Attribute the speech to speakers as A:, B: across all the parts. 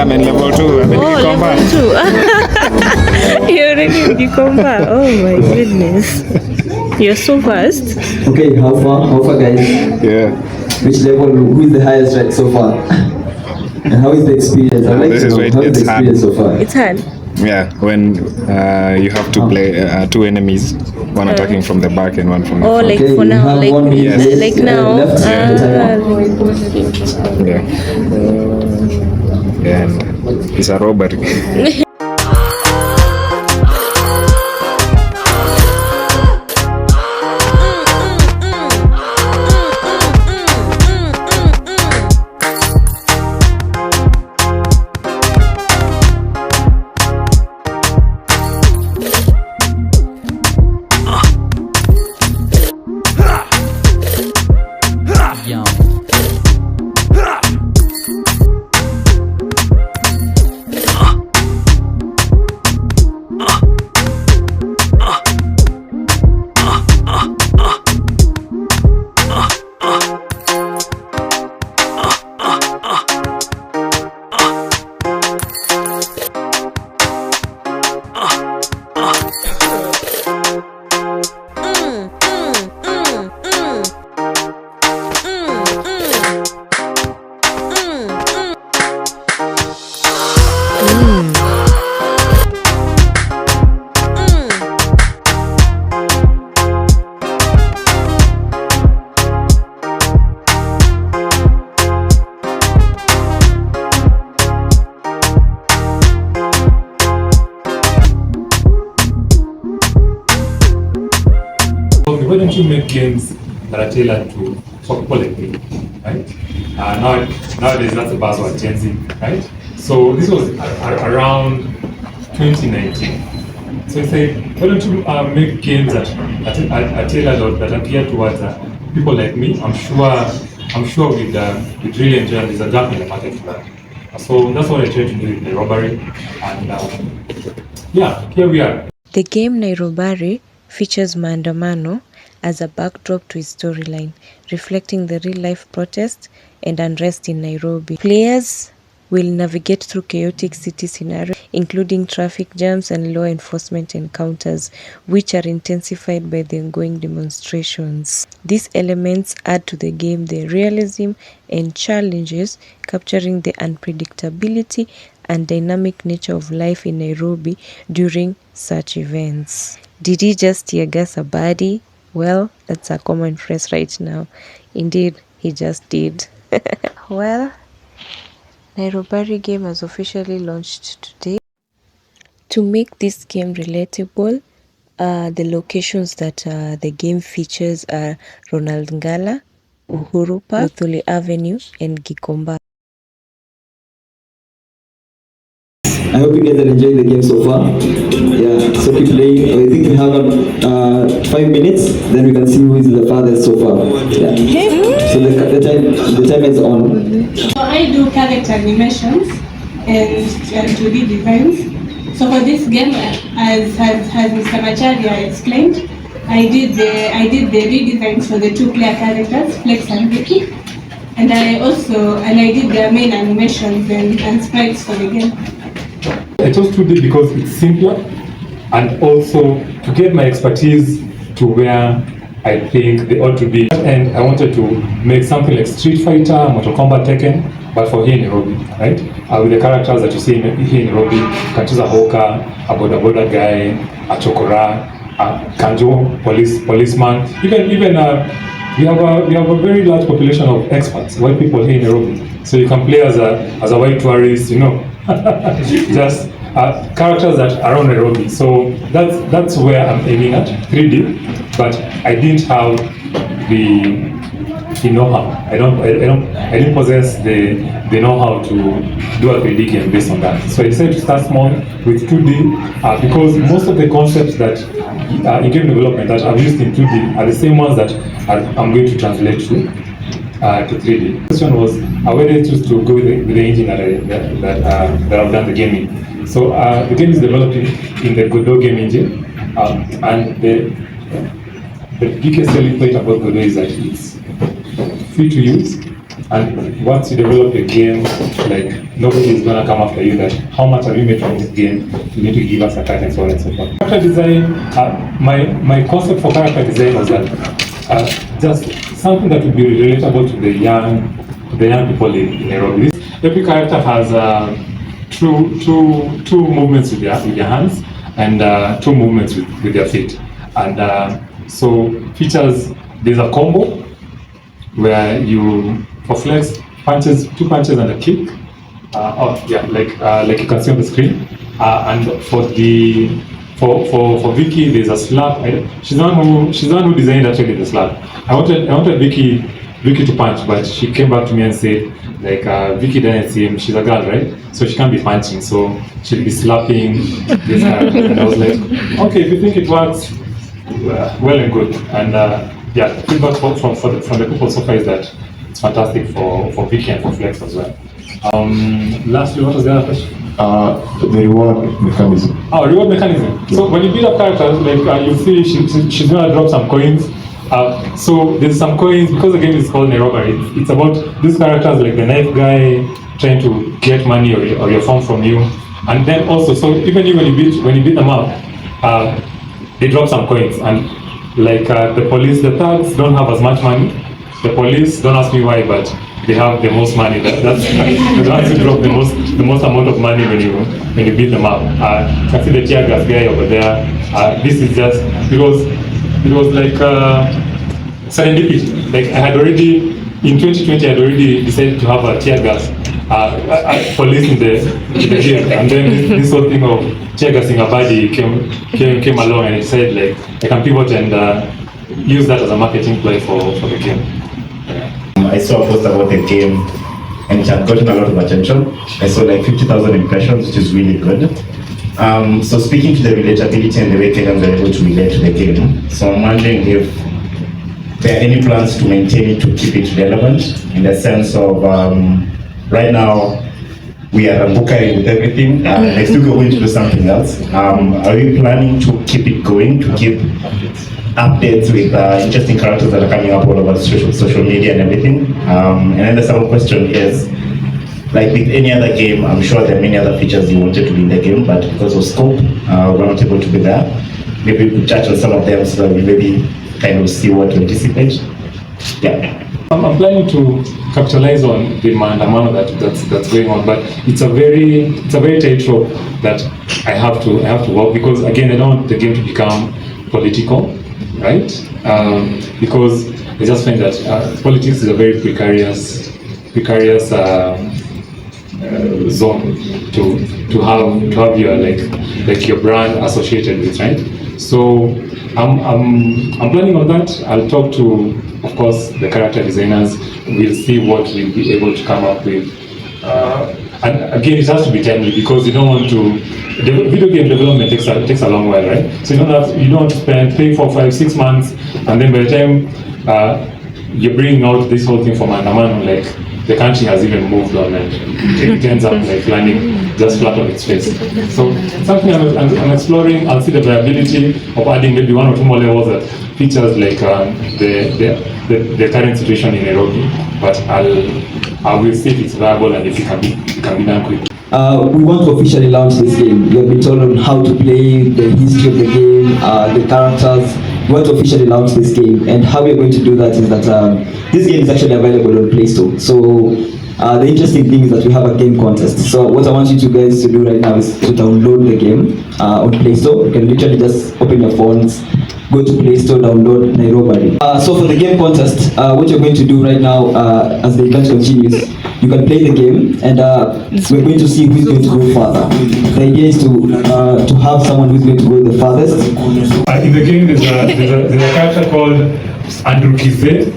A: I'm in level 2. I'm in
B: level 2. You're already in Gikomba. Oh my goodness. You're so fast.
C: Okay, how far guys?
A: Yeah.
C: Which level, who is the highest right so far? And how is the experience? I'd like to know, how is the experience so far?
B: It's hard.
A: Yeah, when you have to play 2 enemies, one attacking from the back and one from the front.
B: Like for now, like
A: yes.
B: like now.
A: Yeah. And it's a robbery.
D: Why don't you make games that are tailored to for people like me, right? Nowadays that's the buzzword, Gen Z, right? So this was around 2019. So I said, why don't you make games that are tailored or that are geared towards people like me? I'm sure we'd really enjoy, and there's a gap in the market for that. So that's what I tried to do with Nairobbery, and yeah, here we are.
B: The game Nairobbery features Maandamano as a backdrop to its storyline, reflecting the real-life protests and unrest in Nairobi. Players will navigate through chaotic city scenarios, including traffic jams and law enforcement encounters, which are intensified by the ongoing demonstrations. These elements add to the game the realism and challenges, capturing the unpredictability and dynamic nature of life in Nairobi during such events. Did he just tear gas a baddie? Well, that's a common phrase right now. Indeed, he just did. Well, Nairobbery game has officially launched today. To make this game relatable, the locations that the game features are Ronald Ngala, Uhuru Park, Luthuli Avenue, and Gikomba.
C: I hope you guys are enjoying the game so far. Yeah, so keep playing. I think we have 5 minutes, then we can see who is the farthest so far. Yeah. So the time is on.
E: So I do character animations and 2D designs. So for this game, as Mr. Macharia explained, I did the redesigns for the 2-player characters, Flex and Vicky, and I did their main animations and sprites for the game.
D: I chose 2D because it's simpler, and also to get my expertise to where I think they ought to be. And I wanted to make something like Street Fighter, Mortal Kombat, Tekken, but for here in Nairobi, right? With the characters that you see here in Nairobi, you can choose a hawker, a boda guy, a chokora, a kanjo, policeman. Even we have a very large population of experts, white people here in Nairobi. So you can play as a white tourist, you know, just characters that are around Nairobi. So that's where I'm aiming at, 3D. But I didn't have the know-how. I didn't possess the know-how to do a 3D game based on that. So I decided to start small with 2D because most of the concepts that in game development that I've used in 2D are the same ones that I'm going to translate to 3D. The question was, where did I choose to go with the engine that I've done the game in? So the game is developed in the Godot game engine, and the biggest selling point about Godot is that it's free to use, And once you develop a game, like nobody is gonna come after you that how much have you made from this game? You need to give us a cut and so on and so forth. Character design, my concept for character design was that just something that would be relatable to the young people in Nairobi. Every character has two movements with their hands and two movements with their feet. And so features, there's a combo where you, for flex, two punches and a kick. Like you can see on the screen. And for Vicky, there's a slap. She's the one who designed actually the slap. I wanted Vicky to punch, but she came back to me and said, like, Vicky doesn't seem, she's a girl, right? So she can't be punching, so she'll be slapping this character. And I was like, okay, if you think it works, well and good. And feedback from the people so far is that it's fantastic for Vicky and for Flex as well. Lastly, what was the other question?
F: The reward mechanism.
D: Oh, reward mechanism. So when you build up characters, like you see she's gonna drop some coins. So there's some coins, because the game is called Nairobbery. It's about these characters, like the knife guy trying to get money or your phone from you. And then also, so even you when you beat them up, they drop some coins. And like the police, the thugs don't have as much money. The police, don't ask me why, but they have the most money. That's the ones who drop the most amount of money when you beat them up. You can see the tear gas guy over there. This is just because it was like serendipity. Like I had already in 2020, I had already decided to have a tear gas police in the game, and then this whole thing of tear gassing a body came along, and it said like I can pivot and use that as a marketing play for the game.
F: I saw a post about the game and it had gotten a lot of attention. I saw like 50,000 impressions, which is really good. So speaking to the relatability and the way Kenyans are able to relate to the game, so I'm wondering if there are any plans to maintain it, to keep it relevant, in the sense of right now we are bukkering with everything. Next week we're going to do something else. Are we planning to keep it going, to keep updates with interesting characters that are coming up all over social media and everything? And then the second question is, like with any other game, I'm sure there are many other features you wanted to be in the game, but because of scope, we're not able to be there. Maybe we could touch on some of them so that we maybe kind of see what to anticipate. Yeah.
D: I'm planning to capitalize on the Maandamano that's going on, but it's a very tight rope that I have to walk, because again, I don't want the game to become political, right? Because I just find that politics is a very precarious zone to have your like your brand associated with, right? So I'm planning on that. I'll talk to, of course, the character designers. We'll see what we'll be able to come up with. And again, it has to be timely, because you don't want to. The video game development takes a long while, right? So you don't want to spend 3, 4, 5, 6 months, and then by the time you're bringing out this whole thing from Maandamano, like the country has even moved on, and it ends up like landing just flat on its face. So something I'm exploring. I'll see the viability of adding maybe 1 or 2 more levels that features like the current situation in Nairobi. But I will see if it's viable and if it can be done quickly.
C: We want to officially launch this game. We have been told on how to play, the history of the game, the characters. We want to officially launch this game, and how we're going to do that is that this game is actually available on Play Store. So the interesting thing is that we have a game contest. So what I want you guys to do right now is to download the game on Play Store. You can literally just open your phones, go to Play Store, download Nairobbery. So for the game contest, what you're going to do right now, as the event continues, you can play the game, and we're going to see who's going to go further. The idea is to have someone who's going to go the farthest.
D: In the game, there's a character called Andrew KenyaGenZ,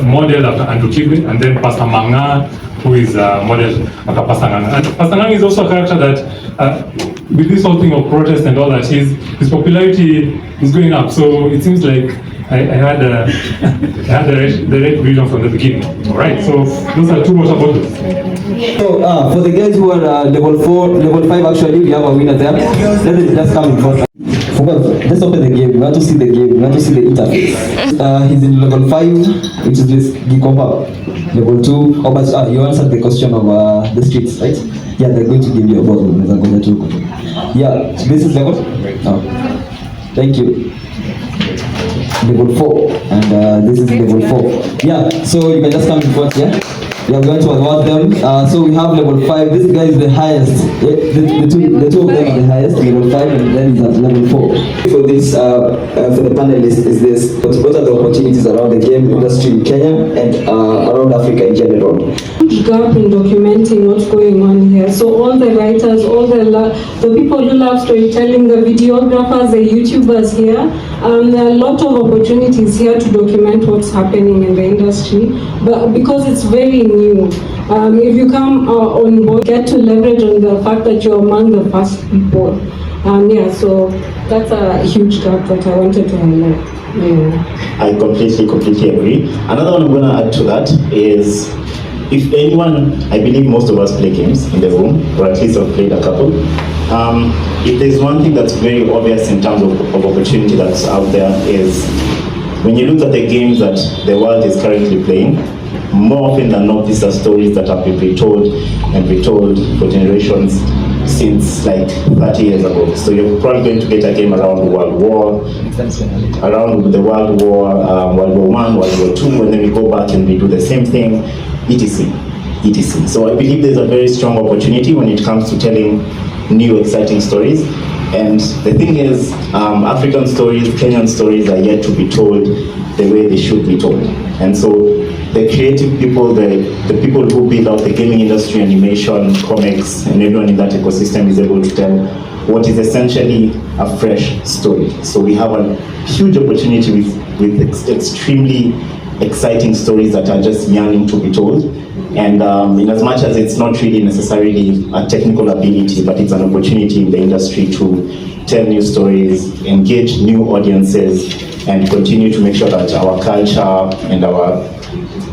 D: model after Andrew KenyaGenZ, and then Pastor Manga, who is model after Pastor Nganga. And Pastor Nganga is also a character that, with this whole thing of protest and all that, his popularity is going up. So it seems like I had the right vision from the beginning. All right, so those are 2 water bottles.
C: So for the guys who are level 4, level 5, actually we have a winner there. Let us just come in first. Let's open the game. We want to see the game. We want to see the interface. He's in level 5, which is this Gikomba. Level 2. Oh, but you answered the question of the streets, right? Yeah, they're going to give you a bottle. Yeah, this is level. Oh. Thank you. Level 4, and this is level 4. Yeah, so you can just come in front here. Yeah, we want to award them. So we have level 5. This guy is the highest. The two of them are the highest, level 5, and then he's at level 4. For this, for the panelists, is this: what are the opportunities around the game industry in Kenya and around Africa in general?
G: Gap in documenting what's going on here. So all the writers, all the people who love storytelling, the videographers, the YouTubers here, there are a lot of opportunities here to document what's happening in the industry. But because it's very new, if you come on board, get to leverage on the fact that you're among the first people. Yeah, so that's a huge gap that I wanted to highlight. Yeah.
F: I completely agree. Another one I'm going to add to that is, if anyone, I believe most of us play games in the room, or at least have played a couple. If there's one thing that's very obvious in terms of opportunity that's out there, is when you look at the games that the world is currently playing, more often than not, these are stories that have been retold and retold for generations since like 30 years ago. So you're probably going to get a game around World War, around the World War, World War I, World War II, and then we go back and we do the same thing, etc. So I believe there's a very strong opportunity when it comes to telling new exciting stories. And the thing is, African stories, Kenyan stories are yet to be told the way they should be told. And so the creative people, the people who build out the gaming industry, animation, comics, and everyone in that ecosystem is able to tell what is essentially a fresh story. So we have a huge opportunity with extremely exciting stories that are just yearning to be told. And in as much as it's not really necessarily a technical ability, but it's an opportunity in the industry to tell new stories, engage new audiences, and continue to make sure that our culture and our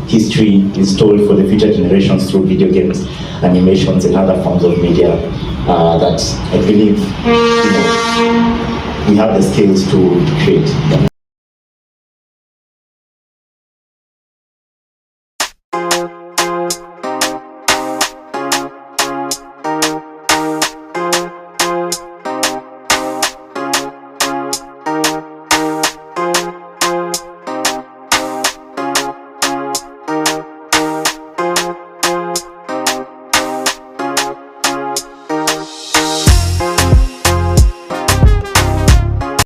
F: history is told for the future generations through video games, animations, and other forms of media that I believe we have the skills to create.